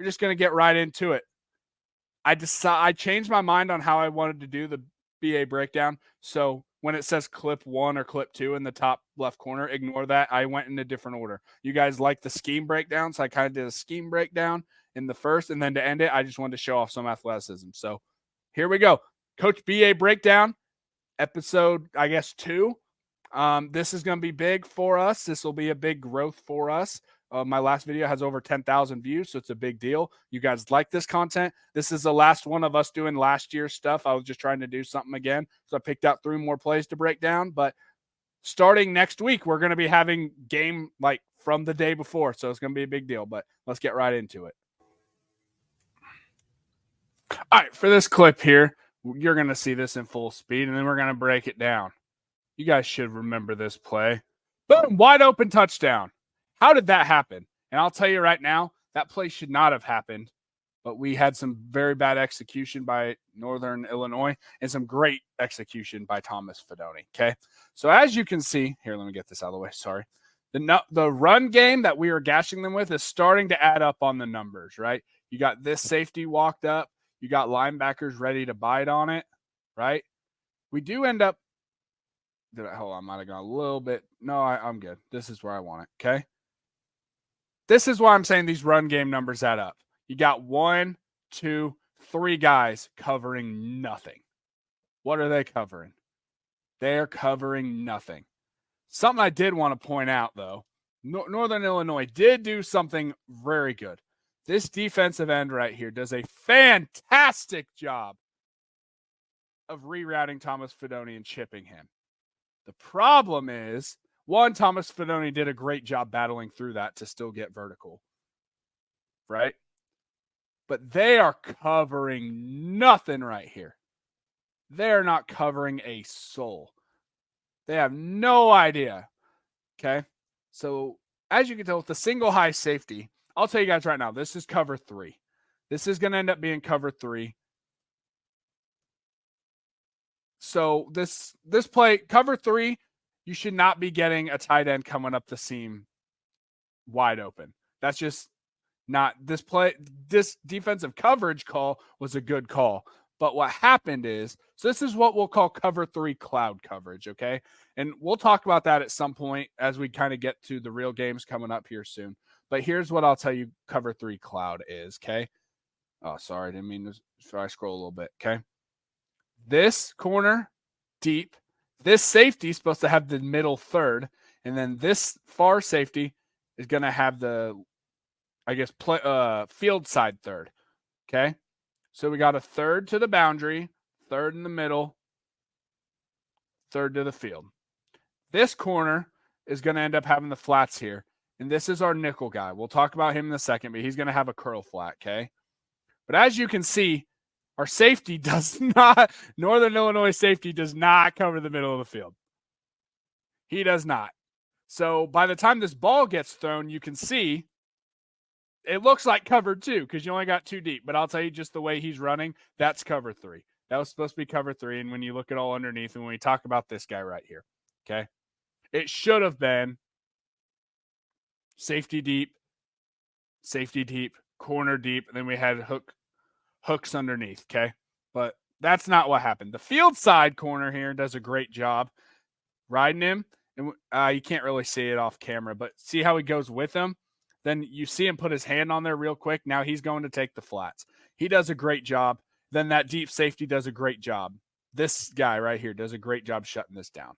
we're just going to get right into it. I changed my mind on how I wanted to do the BA breakdown. So when it says clip 1 or clip 2 in the top left corner, ignore that. I went in a different order. You guys like the scheme breakdown, so I kind of did a scheme breakdown in the first, and then to end it, I just wanted to show off some athleticism. So here we go. Coach BA breakdown, episode, I guess, 2. This is going to be big for us. This will be a big growth for us. My last video has over 10,000 views, so it's a big deal. You guys like this content. This is the last one of us doing last year's stuff. I was just trying to do something again, so I picked out 3 more plays to break down. But starting next week, we're going to be having game like from the day before, so it's going to be a big deal. But let's get right into it. All right, for this clip here, you're going to see this in full speed, and then we're going to break it down. You guys should remember this play. Boom, wide open touchdown. How did that happen? And I'll tell you right now, that play should not have happened, but we had some very bad execution by Northern Illinois and some great execution by Thomas Fedoni, okay? So as you can see, here, let me get this out of the way, sorry. The run game that we were gashing them with is starting to add up on the numbers, right? You got this safety walked up. You got linebackers ready to bite on it, right? We do end up hold on, I might have gone a little bit. No, I'm good. This is where I want it, okay? This is why I'm saying these run game numbers add up. You got 1, 2, 3 guys covering nothing. What are they covering? They're covering nothing. Something I did want to point out, though, Northern Illinois did do something very good. This defensive end right here does a fantastic job of rerouting Thomas Fedoni and chipping him. The problem is, one, Thomas Fedoni did a great job battling through that to still get vertical, right? But they are covering nothing right here. They're not covering a soul. They have no idea, okay? So as you can tell with the single high safety, I'll tell you guys right now, this is cover 3. This is going to end up being cover 3. So this play, cover 3, you should not be getting a tight end coming up the seam wide open. That's just not this play. This defensive coverage call was a good call. But what happened is, so this is what we'll call cover 3 cloud coverage, okay? And we'll talk about that at some point as we kind of get to the real games coming up here soon. But here's what I'll tell you cover 3 cloud is, okay? Oh, sorry, I didn't mean to. Should I scroll a little bit, okay? This corner, deep. This safety is supposed to have the middle third. And then this far safety is going to have the, I guess, field side third. Okay? So we got a third to the boundary, third in the middle, third to the field. This corner is going to end up having the flats here. And this is our nickel guy. We'll talk about him in a second, but he's going to have a curl flat, okay? But as you can see, our safety does not, Northern Illinois safety does not cover the middle of the field. He does not. So by the time this ball gets thrown, you can see it looks like cover 2 because you only got 2 deep. But I'll tell you just the way he's running, that's cover 3. That was supposed to be cover 3. And when you look at all underneath and when we talk about this guy right here, okay, it should have been safety deep, corner deep, and then we had hooks underneath, okay? But that's not what happened. The field side corner here does a great job riding him. And you can't really see it off camera, but see how he goes with him? Then you see him put his hand on there real quick. Now he's going to take the flats. He does a great job. Then that deep safety does a great job. This guy right here does a great job shutting this down.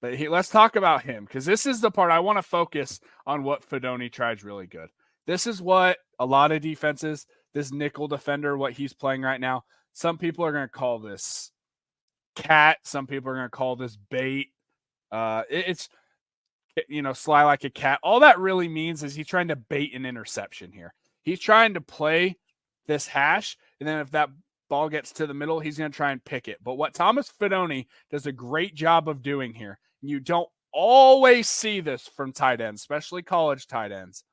But let's talk about him because this is the part I want to focus on what Fedoni tries really good. This is what a lot of defenses, this nickel defender, what he's playing right now, some people are going to call this cat. Some people are going to call this bait. It's, sly like a cat. All that really means is he's trying to bait an interception here. He's trying to play this hash, and then if that ball gets to the middle, he's going to try and pick it. But what Thomas Fedoni does a great job of doing here, and you don't always see this from tight ends, especially college tight ends,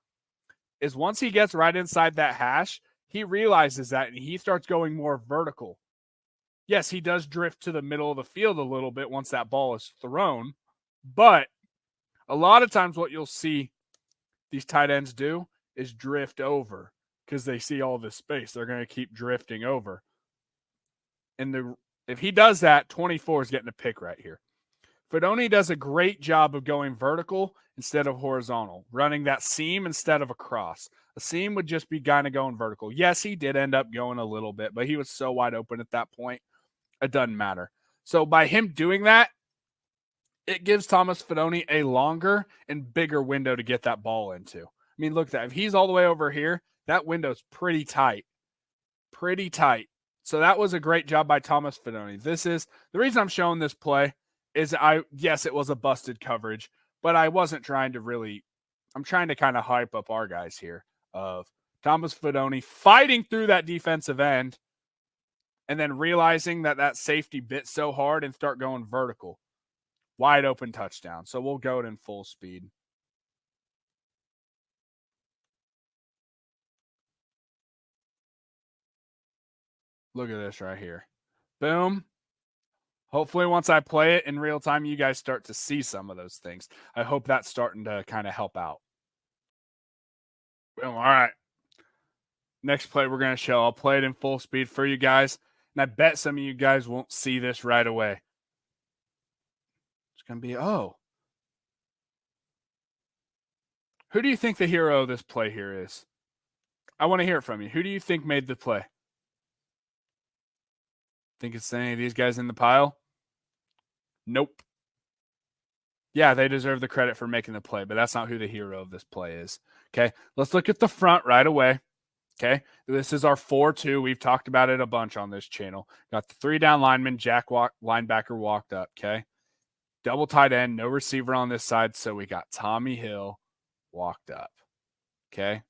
is once he gets right inside that hash, he realizes that and he starts going more vertical. Yes, he does drift to the middle of the field a little bit once that ball is thrown, but a lot of times what you'll see these tight ends do is drift over because they see all this space. They're going to keep drifting over. And if he does that, 24 is getting a pick right here. Fidone does a great job of going vertical instead of horizontal, running that seam instead of a cross. A seam would just be kind of going vertical. Yes, he did end up going a little bit, but he was so wide open at that point, it doesn't matter. So by him doing that, it gives Thomas Fidone a longer and bigger window to get that ball into. I mean, look at that. If he's all the way over here, that window's pretty tight. Pretty tight. So that was a great job by Thomas Fidone. This is the reason I'm showing this play is yes, it was a busted coverage, but I wasn't trying to really, I'm trying to kind of hype up our guys here of Thomas Fidone fighting through that defensive end and then realizing that safety bit so hard and start going vertical. Wide open touchdown. So we'll go it in full speed. Look at this right here. Boom. Hopefully, once I play it in real time, you guys start to see some of those things. I hope that's starting to kind of help out. Boom. All right. Next play we're going to show. I'll play it in full speed for you guys. And I bet some of you guys won't see this right away. It's going to be, who do you think the hero of this play here is? I want to hear it from you. Who do you think made the play? Think it's any of these guys in the pile? Nope. Yeah, they deserve the credit for making the play, but that's not who the hero of this play is. Okay, let's look at the front right away. Okay, this is our 4-2. We've talked about it a bunch on this channel. Got the 3 down lineman, linebacker walked up. Okay, double tight end, no receiver on this side, so we got Tommy Hill walked up. Okay,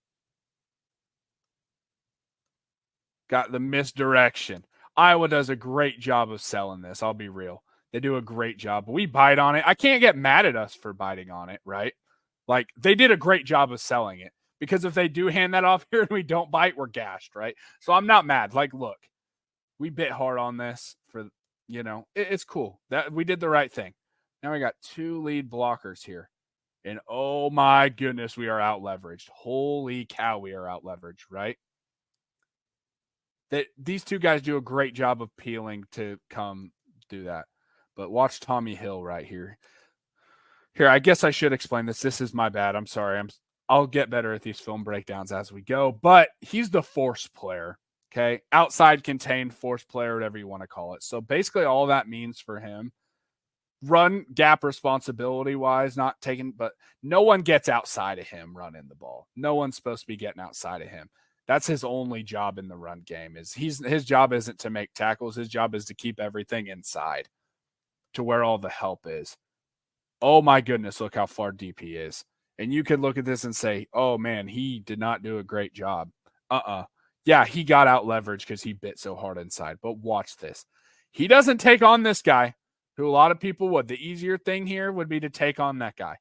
got the misdirection. Iowa does a great job of selling this. I'll be real. They do a great job. We bite on it. I can't get mad at us for biting on it, right? Like, they did a great job of selling it. Because if they do hand that off here and we don't bite, we're gashed, right? So I'm not mad. Like, look, we bit hard on this for, it's cool. That we did the right thing. Now we got 2 lead blockers here. And oh my goodness, we are out leveraged. Holy cow, we are out leveraged, right? These 2 guys do a great job of peeling to come do that. But watch Tommy Hill right here. Here, I guess I should explain this. This is my bad. I'm sorry. I'll get better at these film breakdowns as we go. But he's the force player, okay? Outside contained force player, whatever you want to call it. So basically all that means for him, run gap responsibility-wise, not taking, but no one gets outside of him running the ball. No one's supposed to be getting outside of him. That's his only job in the run game. His job isn't to make tackles. His job is to keep everything inside to where all the help is. Oh my goodness, look how far deep he is. And you could look at this and say, oh man, he did not do a great job. Yeah, he got out leveraged because he bit so hard inside. But watch this. He doesn't take on this guy, who a lot of people would. The easier thing here would be to take on that guy.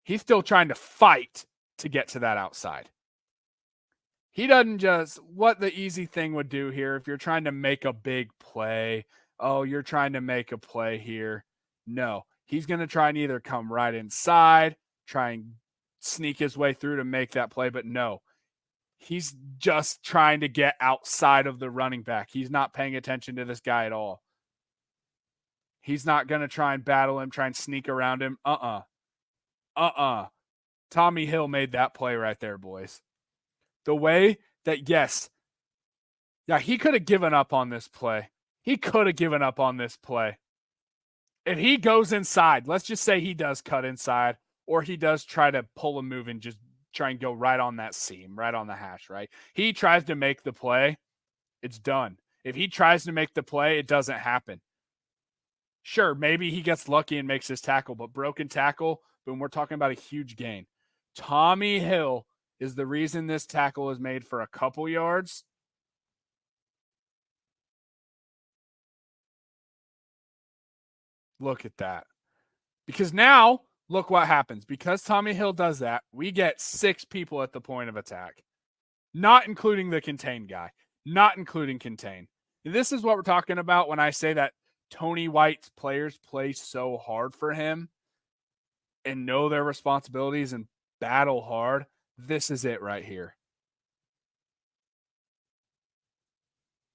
He's still trying to fight to get to that outside. He doesn't just, what the easy thing would do here, if you're trying to make a big play, you're trying to make a play here. No, he's going to try and either come right inside, try and sneak his way through to make that play, but no. He's just trying to get outside of the running back. He's not paying attention to this guy at all. He's not going to try and battle him, try and sneak around him. Tommy Hill made that play right there, boys. The way that, he could have given up on this play. If he goes inside, let's just say he does cut inside, or he does try to pull a move and just try and go right on that seam, right on the hash, right? He tries to make the play, it's done. If he tries to make the play, it doesn't happen. Sure, maybe he gets lucky and makes his tackle, but broken tackle, boom, we're talking about a huge gain. Tommy Hill is the reason this tackle is made for a couple yards. Look at that. Because now, look what happens. Because Tommy Hill does that, we get 6 people at the point of attack. Not including the contain guy. Not including contain. This is what we're talking about when I say that Tony White's players play so hard for him and know their responsibilities and battle hard, this is it right here.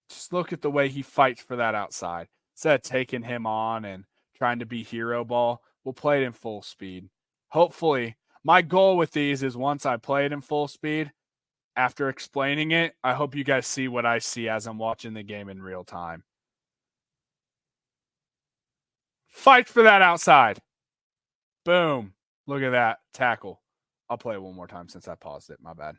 Just look at the way he fights for that outside. Instead of taking him on and trying to be hero ball, we'll play it in full speed. Hopefully, my goal with these is once I play it in full speed, after explaining it, I hope you guys see what I see as I'm watching the game in real time. Fight for that outside. Boom. Look at that tackle. I'll play it one more time since I paused it. My bad.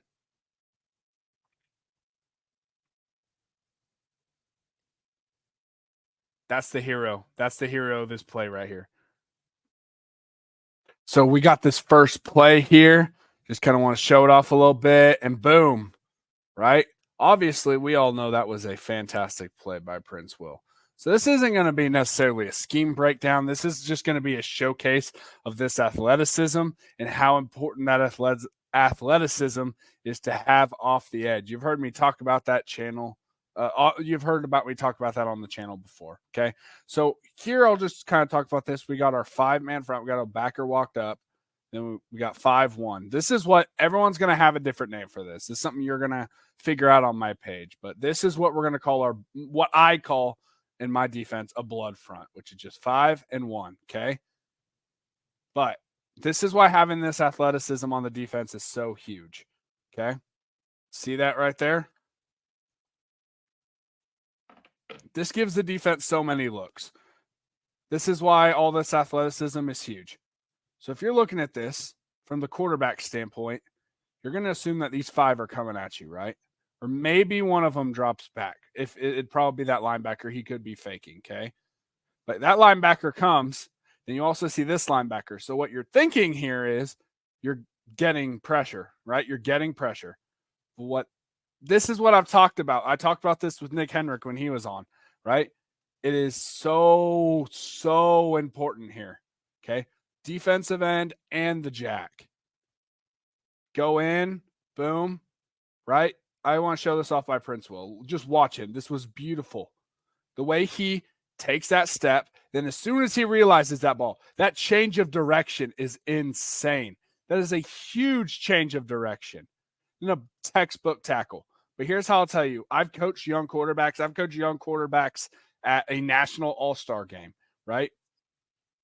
That's the hero. That's the hero of this play right here. So we got this first play here. Just kind of want to show it off a little bit, and boom, right? Obviously, we all know that was a fantastic play by Prince Will. So this isn't going to be necessarily a scheme breakdown. This is just going to be a showcase of this athleticism and how important that athleticism is to have off the edge. You've heard me talk about that channel. You've heard about me talk about that on the channel before. Okay. So here I'll just kind of talk about this. We got our 5-man front. We got a backer walked up. Then we got 5-1. This is what everyone's going to have a different name for this. This is something you're going to figure out on my page. But this is what we're going to call what I call in my defense a blood front, which is just 5 and 1. Okay. But this is why having this athleticism on the defense is so huge. Okay. See that right there? This gives the defense so many looks. This is why all this athleticism is huge. So if you're looking at this from the quarterback standpoint, you're going to assume that these 5 are coming at you, right? Or maybe one of them drops back. If it'd probably be that linebacker, he could be faking, okay? But that linebacker comes, then you also see this linebacker. So what you're thinking here is you're getting pressure, right? You're getting pressure. This is what I've talked about. I talked about this with Nick Henrik when he was on, right? It is so, so important here, okay? Defensive end and the jack. Go in, boom, right? I want to show this off by Prince Will. Just watch him. This was beautiful. The way he takes that step, then as soon as he realizes that ball, that change of direction is insane. That is a huge change of direction. In a textbook tackle. But here's how I'll tell you. I've coached young quarterbacks. I've coached young quarterbacks at a national all-star game, right?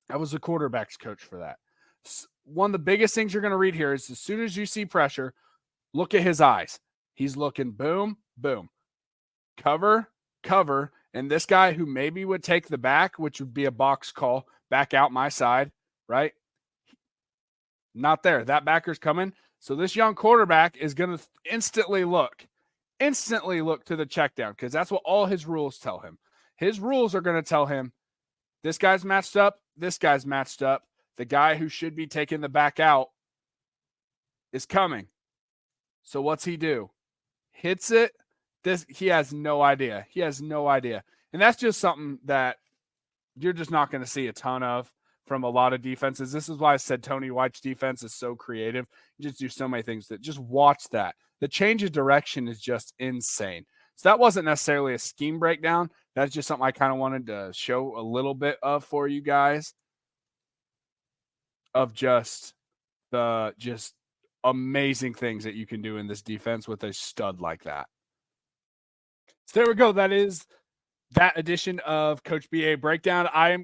I was a quarterbacks coach for that. One of the biggest things you're going to read here is as soon as you see pressure, look at his eyes. He's looking boom, boom, cover, cover. And this guy who maybe would take the back, which would be a box call, back out my side, right? Not there. That backer's coming. So this young quarterback is going to instantly look to the check down because that's what all his rules tell him. His rules are going to tell him this guy's matched up. This guy's matched up. The guy who should be taking the back out is coming. So what's he do? Hits it. He has no idea. He has no idea. And that's just something that you're just not going to see a ton of from a lot of defenses. This is why I said Tony White's defense is so creative. You just do so many things that just watch that. The change of direction is just insane. So that wasn't necessarily a scheme breakdown. That's just something I kind of wanted to show a little bit of for you guys of just the amazing things that you can do in this defense with a stud like that. So there we go. That is that edition of Coach BA Breakdown. I am